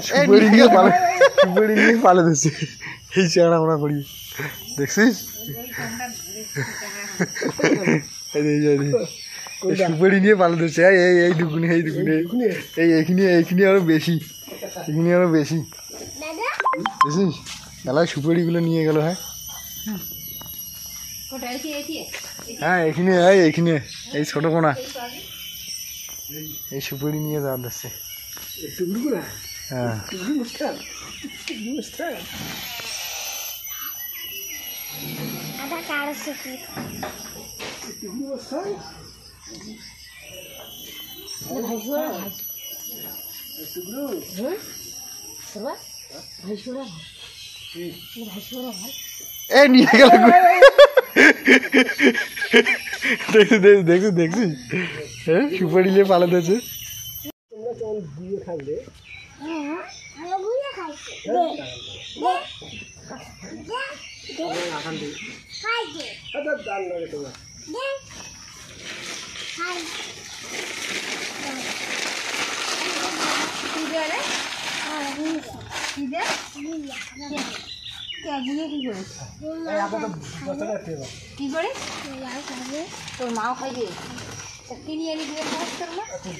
সুপারি নিয়ে পালে দিচ্ছে এই চেহারা আমরা করি দেখছিস সুপারি নিয়ে পালে দিচ্ছে এই দুগুনি এইখানে আরো বেশি বুঝছিস খেলায় সুপারিগুলো নিয়ে গেল হ্যাঁ এইখানে এই ছোট কোনা এই সুপারি নিয়ে যাওয়া যাচ্ছে হ্যাঁ নিয়ে গেল দেখছিস হ্যাঁ সুপারি নিয়ে পালাতে আছে তোর মাও খাইবে কিনে এনে দিয়ে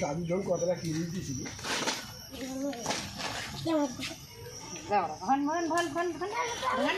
দাদু যখন কতটা কিনে দিয়েছিলি ভন ভন ভন ভন ভন ভন